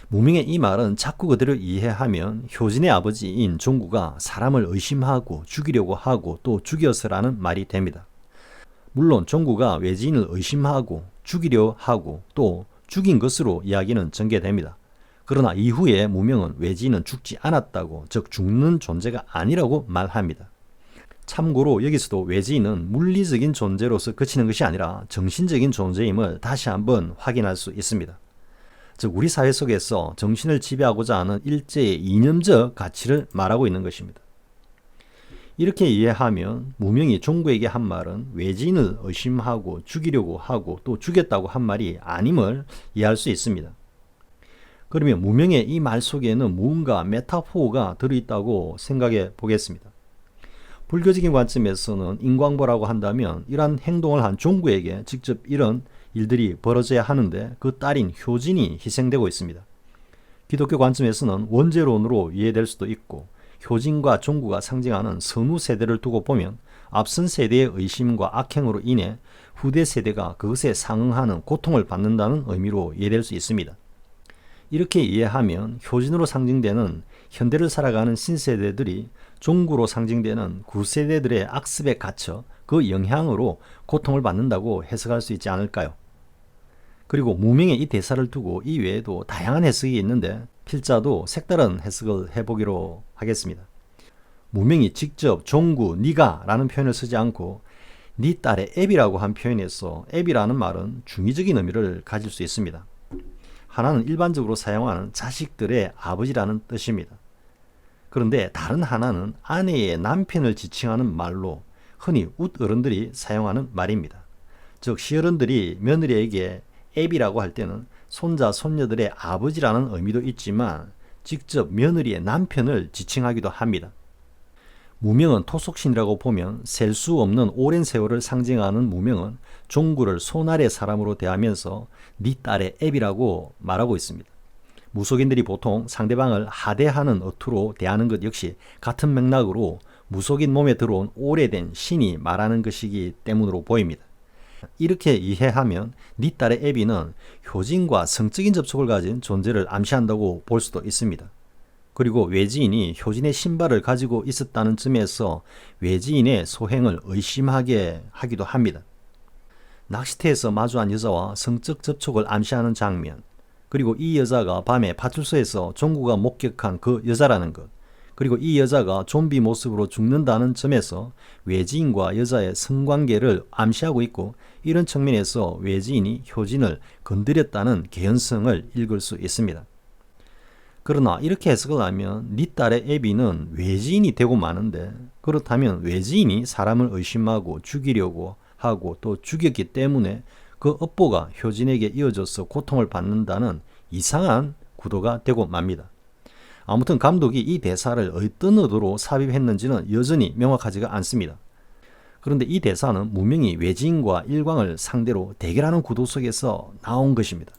무명의 이 말은 자꾸 그대로 이해하면 효진의 아버지인 종구가 사람을 의심하고 죽이려고 하고 또 죽였어라는 말이 됩니다. 물론 종구가 외지인을 의심하고 죽이려 하고 또 죽인 것으로 이야기는 전개됩니다. 그러나 이후에 무명은 외지인은 죽지 않았다고 즉 죽는 존재가 아니라고 말합니다. 참고로 여기서도 외지인은 물리적인 존재로서 그치는 것이 아니라 정신적인 존재임을 다시 한번 확인할 수 있습니다. 즉 우리 사회 속에서 정신을 지배하고자 하는 일제의 이념적 가치를 말하고 있는 것입니다. 이렇게 이해하면 무명이 종구에게 한 말은 외지인을 의심하고 죽이려고 하고 또 죽였다고 한 말이 아님을 이해할 수 있습니다. 그러면 무명의 이 말 속에는 무언가 메타포가 들어있다고 생각해 보겠습니다. 불교적인 관점에서는 인광보라고 한다면 이러한 행동을 한 종구에게 직접 이런 일들이 벌어져야 하는데 그 딸인 효진이 희생되고 있습니다. 기독교 관점에서는 원죄론으로 이해될 수도 있고 효진과 종구가 상징하는 선후 세대를 두고 보면 앞선 세대의 의심과 악행으로 인해 후대 세대가 그것에 상응하는 고통을 받는다는 의미로 이해될 수 있습니다. 이렇게 이해하면 효진으로 상징되는 현대를 살아가는 신세대들이 종구로 상징되는 구세대들의 악습에 갇혀 그 영향으로 고통을 받는다고 해석할 수 있지 않을까요? 그리고 무명의 이 대사를 두고 이 외에도 다양한 해석이 있는데 필자도 색다른 해석을 해보기로 하겠습니다. 무명이 직접 종구, 니가 라는 표현을 쓰지 않고 니 딸의 애비라고 한 표현에서 애비라는 말은 중의적인 의미를 가질 수 있습니다. 하나는 일반적으로 사용하는 자식들의 아버지라는 뜻입니다. 그런데 다른 하나는 아내의 남편을 지칭하는 말로 흔히 웃어른들이 사용하는 말입니다. 즉 시어른들이 며느리에게 애비라고 할 때는 손자, 손녀들의 아버지라는 의미도 있지만 직접 며느리의 남편을 지칭하기도 합니다. 무명은 토속신이라고 보면 셀 수 없는 오랜 세월을 상징하는 무명은 종구를 손아래 사람으로 대하면서 네 딸의 애비라고 말하고 있습니다. 무속인들이 보통 상대방을 하대하는 어투로 대하는 것 역시 같은 맥락으로 무속인 몸에 들어온 오래된 신이 말하는 것이기 때문으로 보입니다. 이렇게 이해하면 네 딸의 애비는 효진과 성적인 접촉을 가진 존재를 암시한다고 볼 수도 있습니다. 그리고 외지인이 효진의 신발을 가지고 있었다는 점에서 외지인의 소행을 의심하게 하기도 합니다. 낚시터에서 마주한 여자와 성적 접촉을 암시하는 장면, 그리고 이 여자가 밤에 파출소에서 종구가 목격한 그 여자라는 것, 그리고 이 여자가 좀비 모습으로 죽는다는 점에서 외지인과 여자의 성관계를 암시하고 있고, 이런 측면에서 외지인이 효진을 건드렸다는 개연성을 읽을 수 있습니다. 그러나 이렇게 해석을 하면 네 딸의 애비는 외지인이 되고 마는데, 그렇다면 외지인이 사람을 의심하고 죽이려고 하고 또 죽였기 때문에 그 업보가 효진에게 이어져서 고통을 받는다는 이상한 구도가 되고 맙니다. 아무튼 감독이 이 대사를 어떤 의도로 삽입했는지는 여전히 명확하지가 않습니다. 그런데 이 대사는 무명히 외지인과 일광을 상대로 대결하는 구도 속에서 나온 것입니다.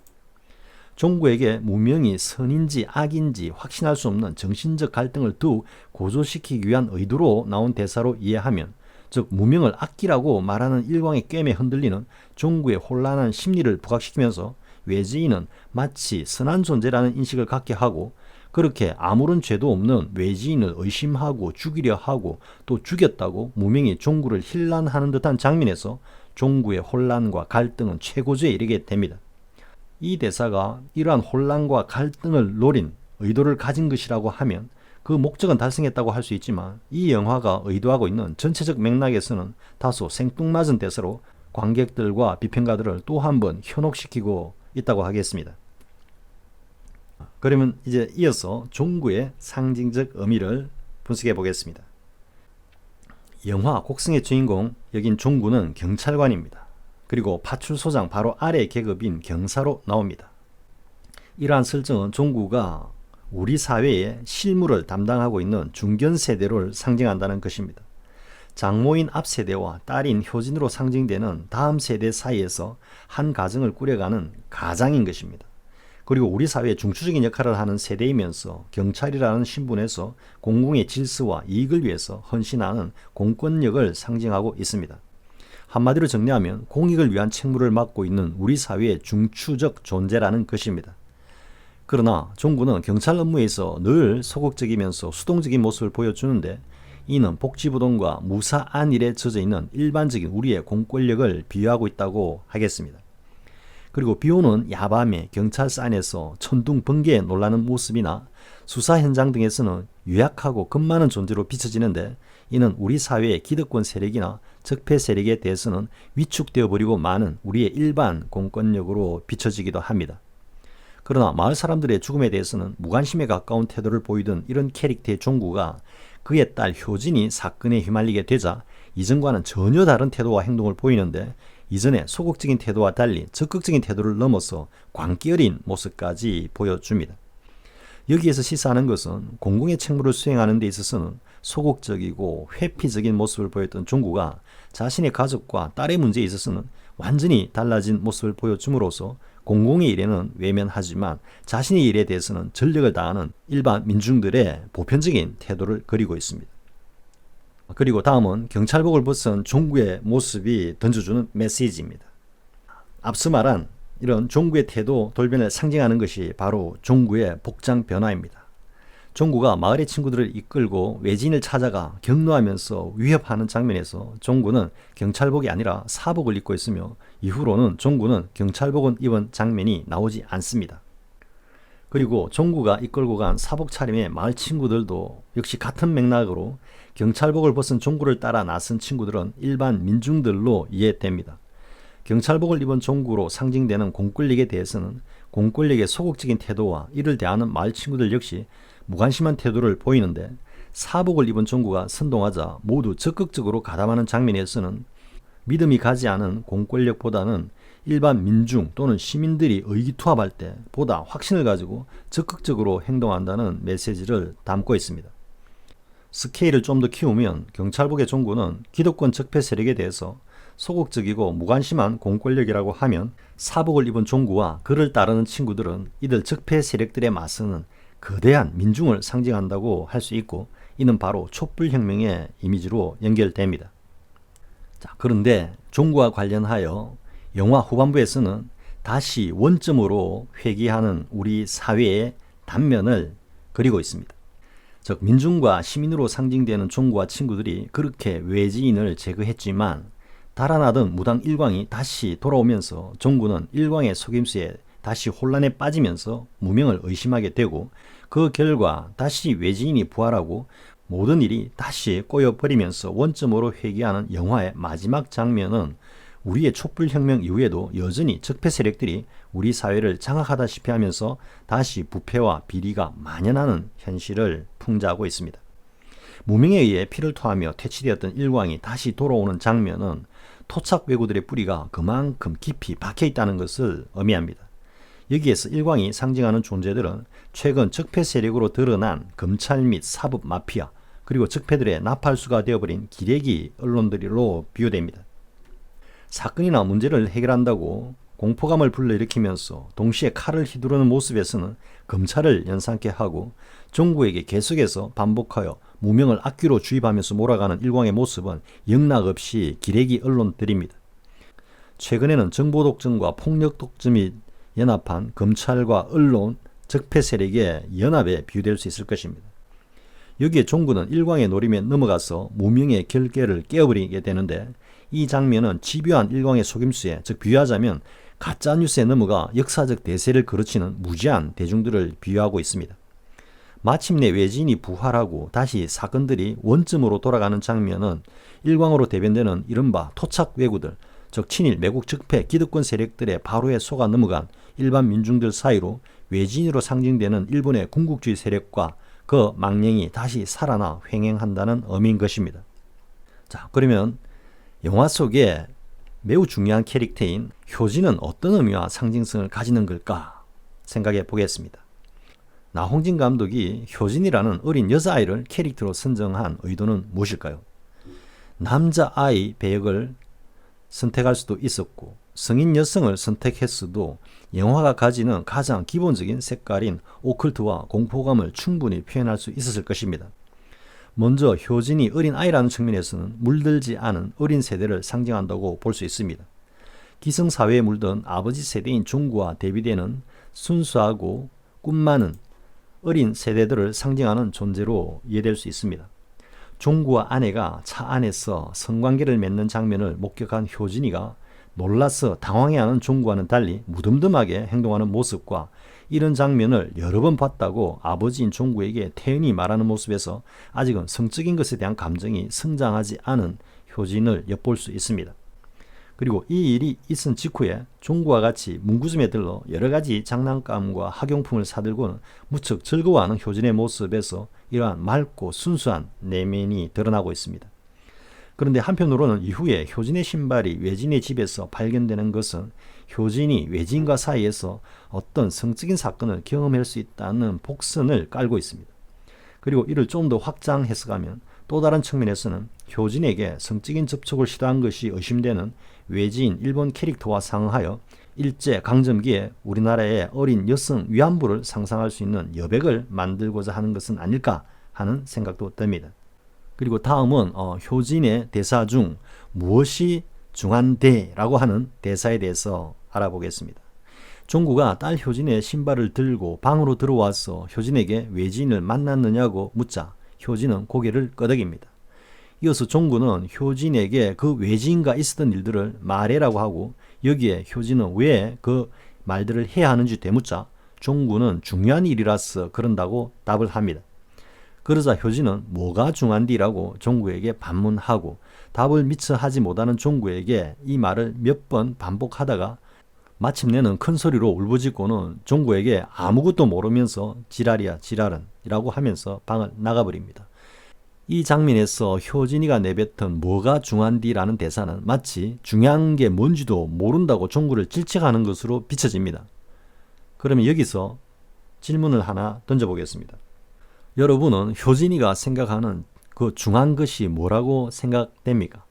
종구에게 무명이 선인지 악인지 확신할 수 없는 정신적 갈등을 더욱 고조시키기 위한 의도로 나온 대사로 이해하면, 즉 무명을 아끼라고 말하는 일광의 꿰매 흔들리는 종구의 혼란한 심리를 부각시키면서 외지인은 마치 선한 존재라는 인식을 갖게 하고, 그렇게 아무런 죄도 없는 외지인을 의심하고 죽이려 하고 또 죽였다고 무명이 종구를 힐난하는 듯한 장면에서 종구의 혼란과 갈등은 최고조에 이르게 됩니다. 이 대사가 이러한 혼란과 갈등을 노린 의도를 가진 것이라고 하면 그 목적은 달성했다고 할 수 있지만, 이 영화가 의도하고 있는 전체적 맥락에서는 다소 생뚱맞은 대사로 관객들과 비평가들을 또 한 번 현혹시키고 있다고 하겠습니다. 그러면 이제 이어서 종구의 상징적 의미를 분석해 보겠습니다. 영화 곡성의 주인공 여긴 종구는 경찰관입니다. 그리고 파출소장 바로 아래 계급인 경사로 나옵니다. 이러한 설정은 종구가 우리 사회의 실무를 담당하고 있는 중견 세대를 상징한다는 것입니다. 장모인 앞 세대와 딸인 효진으로 상징되는 다음 세대 사이에서 한 가정을 꾸려가는 가장인 것입니다. 그리고 우리 사회의 중추적인 역할을 하는 세대이면서 경찰이라는 신분에서 공공의 질서와 이익을 위해서 헌신하는 공권력을 상징하고 있습니다. 한마디로 정리하면 공익을 위한 책무를 맡고 있는 우리 사회의 중추적 존재라는 것입니다. 그러나 종구는 경찰 업무에서 늘 소극적이면서 수동적인 모습을 보여주는데, 이는 복지부동과 무사한 일에 젖어있는 일반적인 우리의 공권력을 비유하고 있다고 하겠습니다. 그리고 비오는 야밤에 경찰서 안에서 천둥 번개에 놀라는 모습이나 수사 현장 등에서는 유약하고 겁 많은 존재로 비춰지는데, 이는 우리 사회의 기득권 세력이나 적폐 세력에 대해서는 위축되어 버리고 마는 우리의 일반 공권력으로 비춰지기도 합니다. 그러나 마을 사람들의 죽음에 대해서는 무관심에 가까운 태도를 보이던 이런 캐릭터의 종구가 그의 딸 효진이 사건에 휘말리게 되자 이전과는 전혀 다른 태도와 행동을 보이는데, 이전의 소극적인 태도와 달리 적극적인 태도를 넘어서 광기 어린 모습까지 보여줍니다. 여기에서 시사하는 것은 공공의 책무를 수행하는 데 있어서는 소극적이고 회피적인 모습을 보였던 종구가 자신의 가족과 딸의 문제에 있어서는 완전히 달라진 모습을 보여줌으로써 공공의 일에는 외면하지만 자신의 일에 대해서는 전력을 다하는 일반 민중들의 보편적인 태도를 그리고 있습니다. 그리고 다음은 경찰복을 벗은 종구의 모습이 던져주는 메시지입니다. 앞서 말한 이런 종구의 태도 돌변을 상징하는 것이 바로 종구의 복장 변화입니다. 종구가 마을의 친구들을 이끌고 외지인을 찾아가 격노하면서 위협하는 장면에서 종구는 경찰복이 아니라 사복을 입고 있으며, 이후로는 종구는 경찰복을 입은 장면이 나오지 않습니다. 그리고 종구가 이끌고 간 사복 차림의 마을 친구들도 역시 같은 맥락으로 경찰복을 벗은 종구를 따라 나선 친구들은 일반 민중들로 이해됩니다. 경찰복을 입은 종구로 상징되는 공권력에 대해서는 공권력의 소극적인 태도와 이를 대하는 마을 친구들 역시 무관심한 태도를 보이는데, 사복을 입은 종구가 선동하자 모두 적극적으로 가담하는 장면에서는 믿음이 가지 않은 공권력보다는 일반 민중 또는 시민들이 의기투합할 때 보다 확신을 가지고 적극적으로 행동한다는 메시지를 담고 있습니다. 스케일을 좀 더 키우면 경찰복의 종구는 기득권 적폐 세력에 대해서 소극적이고 무관심한 공권력이라고 하면, 사복을 입은 종구와 그를 따르는 친구들은 이들 적폐 세력들에 맞서는 거대한 민중을 상징한다고 할 수 있고, 이는 바로 촛불혁명의 이미지로 연결됩니다. 자, 그런데 종구와 관련하여 영화 후반부에서는 다시 원점으로 회귀하는 우리 사회의 단면을 그리고 있습니다. 즉 민중과 시민으로 상징되는 종구와 친구들이 그렇게 외지인을 제거했지만 달아나던 무당 일광이 다시 돌아오면서 종구는 일광의 속임수에 다시 혼란에 빠지면서 무명을 의심하게 되고 그 결과 다시 외지인이 부활하고 모든 일이 다시 꼬여버리면서 원점으로 회귀하는 영화의 마지막 장면은 우리의 촛불혁명 이후에도 여전히 적폐 세력들이 우리 사회를 장악하다시피 하면서 다시 부패와 비리가 만연하는 현실을 풍자하고 있습니다. 무명에 의해 피를 토하며 퇴치되었던 일광이 다시 돌아오는 장면은 토착 왜구들의 뿌리가 그만큼 깊이 박혀있다는 것을 의미합니다. 여기에서 일광이 상징하는 존재들은 최근 적폐 세력으로 드러난 검찰 및 사법 마피아 그리고 적폐들의 나팔수가 되어버린 기레기 언론들로 비유됩니다. 사건이나 문제를 해결한다고 공포감을 불러일으키면서 동시에 칼을 휘두르는 모습에서는 검찰을 연상케 하고 종구에게 계속해서 반복하여 무명을 악귀로 주입하면서 몰아가는 일광의 모습은 영락없이 기레기 언론들입니다. 최근에는 정보 독점과 폭력 독점이 연합한 검찰과 언론, 적폐 세력의 연합에 비유될 수 있을 것입니다. 여기에 종구는 일광의 노림에 넘어가서 무명의 결계를 깨어버리게 되는데 이 장면은 집요한 일광의 속임수에 즉 비유하자면 가짜뉴스에 넘어가 역사적 대세를 거르치는 무지한 대중들을 비유하고 있습니다. 마침내 외지인이 부활하고 다시 사건들이 원점으로 돌아가는 장면은 일광으로 대변되는 이른바 토착 왜구들 즉 친일 매국 적폐 기득권 세력들의 바로에 속아 넘어간 일반 민중들 사이로 외지인으로 상징되는 일본의 군국주의 세력과 그 망령이 다시 살아나 횡행한다는 의미인 것입니다. 자, 그러면 영화 속에 매우 중요한 캐릭터인 효진은 어떤 의미와 상징성을 가지는 걸까 생각해 보겠습니다. 나홍진 감독이 효진이라는 어린 여자아이를 캐릭터로 선정한 의도는 무엇일까요? 남자아이 배역을 선택할 수도 있었고 성인 여성을 선택했어도 영화가 가지는 가장 기본적인 색깔인 오컬트와 공포감을 충분히 표현할 수 있었을 것입니다. 먼저 효진이 어린 아이라는 측면에서는 물들지 않은 어린 세대를 상징한다고 볼 수 있습니다. 기성사회에 물든 아버지 세대인 종구와 대비되는 순수하고 꿈 많은 어린 세대들을 상징하는 존재로 이해될 수 있습니다. 종구와 아내가 차 안에서 성관계를 맺는 장면을 목격한 효진이가 놀라서 당황해하는 종구와는 달리 무덤덤하게 행동하는 모습과 이런 장면을 여러 번 봤다고 아버지인 종구에게 태연히 말하는 모습에서 아직은 성적인 것에 대한 감정이 성장하지 않은 효진을 엿볼 수 있습니다. 그리고 이 일이 있은 직후에 종구와 같이 문구점에 들러 여러 가지 장난감과 학용품을 사들고는 무척 즐거워하는 효진의 모습에서 이러한 맑고 순수한 내면이 드러나고 있습니다. 그런데 한편으로는 이후에 효진의 신발이 외진의 집에서 발견되는 것은 효진이 외진과 사이에서 어떤 성적인 사건을 경험할 수 있다는 복선을 깔고 있습니다. 그리고 이를 좀 더 확장 해석하면 또 다른 측면에서는 효진에게 성적인 접촉을 시도한 것이 의심되는 외지인 일본 캐릭터와 상응하여 일제강점기에 우리나라의 어린 여성 위안부를 상상할 수 있는 여백을 만들고자 하는 것은 아닐까 하는 생각도 듭니다. 그리고 다음은 효진의 대사 중 무엇이 중한데라고 하는 대사에 대해서 알아보겠습니다. 종구가 딸 효진의 신발을 들고 방으로 들어와서 효진에게 외지인을 만났느냐고 묻자 효진은 고개를 끄덕입니다. 이어서 종구는 효진에게 그 외지인과 있었던 일들을 말해라고 하고 여기에 효진은 왜 그 말들을 해야 하는지 되묻자 종구는 중요한 일이라서 그런다고 답을 합니다. 그러자 효진은 뭐가 중한디라고 종구에게 반문하고 답을 미처 하지 못하는 종구에게 이 말을 몇 번 반복하다가 마침내는 큰 소리로 울부짖고는 종구에게 아무것도 모르면서 지랄이야 지랄은 이라고 하면서 방을 나가버립니다. 이 장면에서 효진이가 내뱉은 뭐가 중한디라는 대사는 마치 중요한 게 뭔지도 모른다고 종구를 질책하는 것으로 비춰집니다. 그러면 여기서 질문을 하나 던져보겠습니다. 여러분은 효진이가 생각하는 그 중요한 것이 뭐라고 생각됩니까?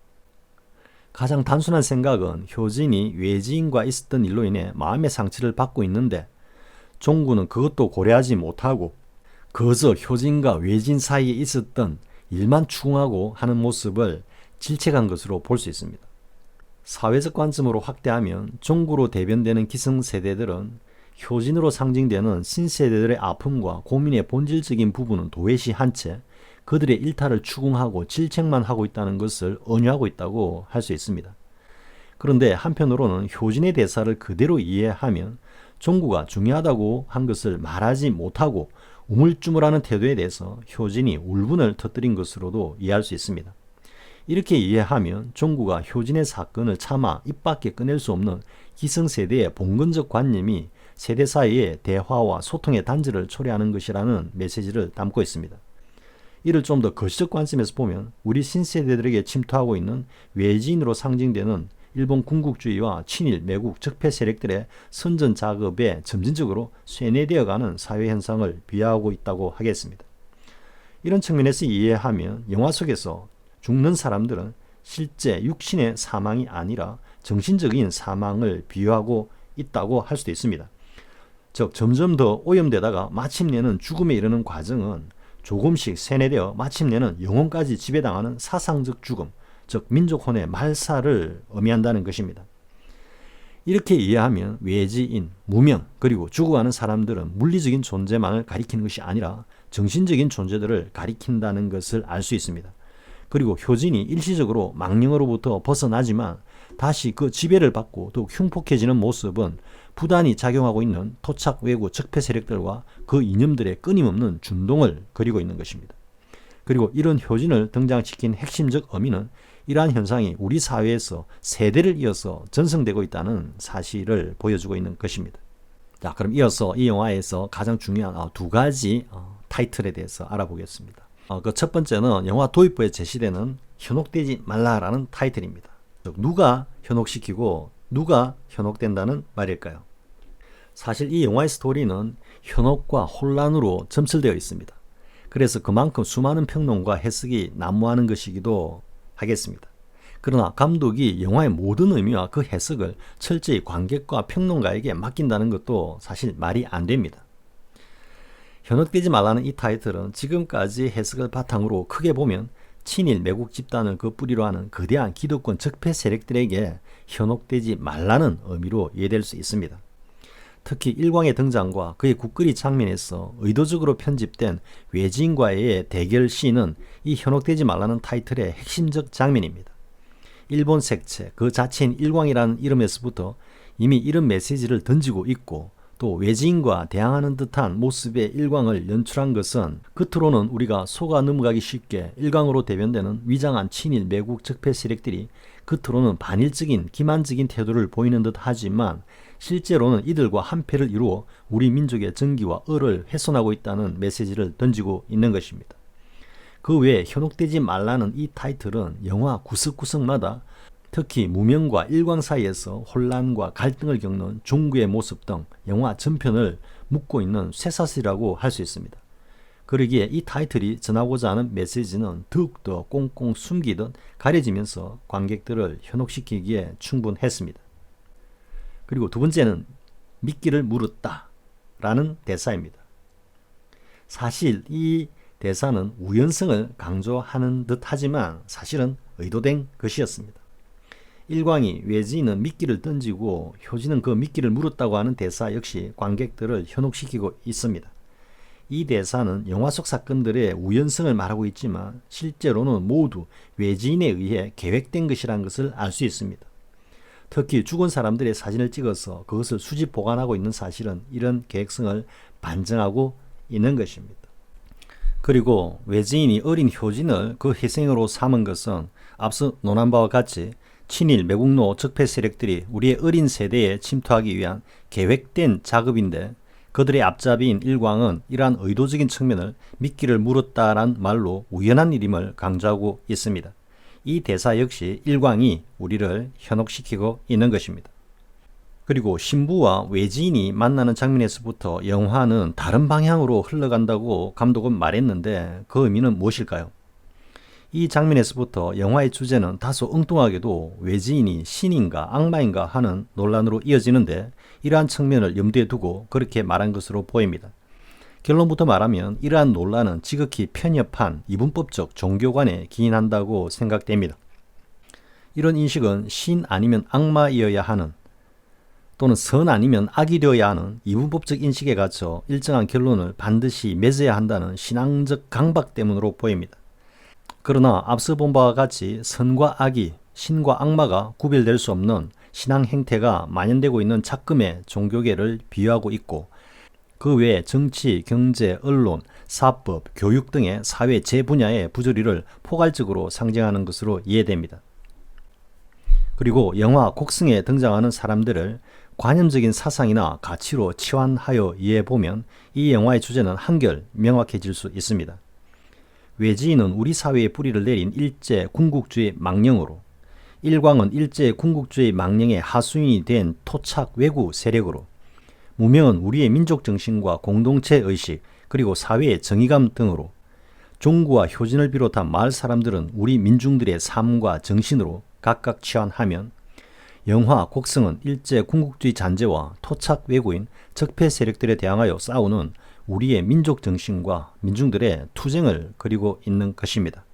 가장 단순한 생각은 효진이 외지인과 있었던 일로 인해 마음의 상처를 받고 있는데 종구는 그것도 고려하지 못하고 그저 효진과 외지인 사이에 있었던 일만 추궁하고 하는 모습을 질책한 것으로 볼 수 있습니다. 사회적 관점으로 확대하면 종구로 대변되는 기성세대들은 효진으로 상징되는 신세대들의 아픔과 고민의 본질적인 부분은 도외시한 채 그들의 일탈을 추궁하고 질책만 하고 있다는 것을 언유하고 있다고 할 수 있습니다. 그런데 한편으로는 효진의 대사를 그대로 이해하면 종구가 중요하다고 한 것을 말하지 못하고 우물쭈물하는 태도에 대해서 효진이 울분을 터뜨린 것으로도 이해할 수 있습니다. 이렇게 이해하면 종구가 효진의 사건을 차마 입 밖에 꺼낼 수 없는 기성세대의 봉건적 관념이 세대 사이의 대화와 소통의 단절을 초래하는 것이라는 메시지를 담고 있습니다. 이를 좀 더 거시적 관점에서 보면 우리 신세대들에게 침투하고 있는 외지인으로 상징되는 일본 군국주의와 친일, 매국, 적폐 세력들의 선전 작업에 점진적으로 쇠뇌되어가는 사회 현상을 비하하고 있다고 하겠습니다. 이런 측면에서 이해하면 영화 속에서 죽는 사람들은 실제 육신의 사망이 아니라 정신적인 사망을 비유하고 있다고 할 수도 있습니다. 즉 점점 더 오염되다가 마침내는 죽음에 이르는 과정은 조금씩 세뇌되어 마침내는 영혼까지 지배당하는 사상적 죽음, 즉 민족혼의 말살을 의미한다는 것입니다. 이렇게 이해하면 외지인, 무명, 그리고 죽어가는 사람들은 물리적인 존재만을 가리키는 것이 아니라 정신적인 존재들을 가리킨다는 것을 알 수 있습니다. 그리고 효진이 일시적으로 망령으로부터 벗어나지만 다시 그 지배를 받고 더욱 흉폭해지는 모습은 부단히 작용하고 있는 토착 외구 적폐 세력들과 그 이념들의 끊임없는 준동을 그리고 있는 것입니다. 그리고 이런 효진을 등장시킨 핵심적 의미는 이러한 현상이 우리 사회에서 세대를 이어서 전승되고 있다는 사실을 보여주고 있는 것입니다. 자, 그럼 이어서 이 영화에서 가장 중요한 두 가지 타이틀에 대해서 알아보겠습니다. 그 첫 번째는 영화 도입부에 제시되는 현혹되지 말라라는 타이틀입니다. 즉, 누가 현혹시키고 누가 현혹된다는 말일까요? 사실 이 영화의 스토리는 현혹과 혼란으로 점철되어 있습니다. 그래서 그만큼 수많은 평론과 해석이 난무하는 것이기도 하겠습니다. 그러나 감독이 영화의 모든 의미와 그 해석을 철저히 관객과 평론가에게 맡긴다는 것도 사실 말이 안 됩니다. 현혹되지 말라는 이 타이틀은 지금까지 해석을 바탕으로 크게 보면 친일 매국 집단을 그 뿌리로 하는 거대한 기득권 적폐 세력들에게 현혹되지 말라는 의미로 이해될 수 있습니다. 특히 일광의 등장과 그의 국거리 장면에서 의도적으로 편집된 외지인과의 대결 씬은 이 현혹되지 말라는 타이틀의 핵심적 장면입니다. 일본 색채 그 자체인 일광이라는 이름에서부터 이미 이런 메시지를 던지고 있고 또 외지인과 대항하는 듯한 모습의 일광을 연출한 것은 겉으로는 우리가 속아 넘어가기 쉽게 일광으로 대변되는 위장한 친일 매국 적폐 세력들이 겉으로는 반일적인 기만적인 태도를 보이는 듯 하지만 실제로는 이들과 한패를 이루어 우리 민족의 정기와 을을 훼손하고 있다는 메시지를 던지고 있는 것입니다. 그 외에 현혹되지 말라는 이 타이틀은 영화 구석구석마다 특히 무명과 일광 사이에서 혼란과 갈등을 겪는 종구의 모습 등 영화 전편을 묻고 있는 쇠사슬이라고 할 수 있습니다. 그러기에 이 타이틀이 전하고자 하는 메시지는 더욱더 꽁꽁 숨기듯 가려지면서 관객들을 현혹시키기에 충분했습니다. 그리고 두 번째는 미끼를 물었다 라는 대사입니다. 사실 이 대사는 우연성을 강조하는 듯 하지만 사실은 의도된 것이었습니다. 일광이 외지인은 미끼를 던지고 효진은 그 미끼를 물었다고 하는 대사 역시 관객들을 현혹시키고 있습니다. 이 대사는 영화 속 사건들의 우연성을 말하고 있지만 실제로는 모두 외지인에 의해 계획된 것이라는 것을 알 수 있습니다. 특히 죽은 사람들의 사진을 찍어서 그것을 수집 보관하고 있는 사실은 이런 계획성을 반증하고 있는 것입니다. 그리고 외지인이 어린 효진을 그 희생으로 삼은 것은 앞서 논한 바와 같이 친일 매국노 적폐 세력들이 우리의 어린 세대에 침투하기 위한 계획된 작업인데 그들의 앞잡이인 일광은 이러한 의도적인 측면을 미끼를 물었다란 말로 우연한 일임을 강조하고 있습니다. 이 대사 역시 일광이 우리를 현혹시키고 있는 것입니다. 그리고 신부와 외지인이 만나는 장면에서부터 영화는 다른 방향으로 흘러간다고 감독은 말했는데 그 의미는 무엇일까요? 이 장면에서부터 영화의 주제는 다소 엉뚱하게도 외지인이 신인가 악마인가 하는 논란으로 이어지는데 이러한 측면을 염두에 두고 그렇게 말한 것으로 보입니다. 결론부터 말하면 이러한 논란은 지극히 편협한 이분법적 종교관에 기인한다고 생각됩니다. 이런 인식은 신 아니면 악마이어야 하는 또는 선 아니면 악이 되어야 하는 이분법적 인식에 갇혀 일정한 결론을 반드시 맺어야 한다는 신앙적 강박 때문으로 보입니다. 그러나 앞서 본 바와 같이 선과 악이, 신과 악마가 구별될 수 없는 신앙 행태가 만연되고 있는 작금의 종교계를 비유하고 있고 그 외에 정치, 경제, 언론, 사법, 교육 등의 사회 제분야의 부조리를 포괄적으로 상징하는 것으로 이해됩니다. 그리고 영화 곡성에 등장하는 사람들을 관념적인 사상이나 가치로 치환하여 이해해보면 이 영화의 주제는 한결 명확해질 수 있습니다. 외지인은 우리 사회에 뿌리를 내린 일제 군국주의 망령으로, 일광은 일제 군국주의 망령의 하수인이 된 토착 외구 세력으로, 무명은 우리의 민족 정신과 공동체 의식 그리고 사회의 정의감 등으로, 종구와 효진을 비롯한 마을 사람들은 우리 민중들의 삶과 정신으로 각각 치환하면 영화 곡성은 일제 군국주의 잔재와 토착 외구인 적폐 세력들에 대항하여 싸우는 우리의 민족 정신과 민중들의 투쟁을 그리고 있는 것입니다.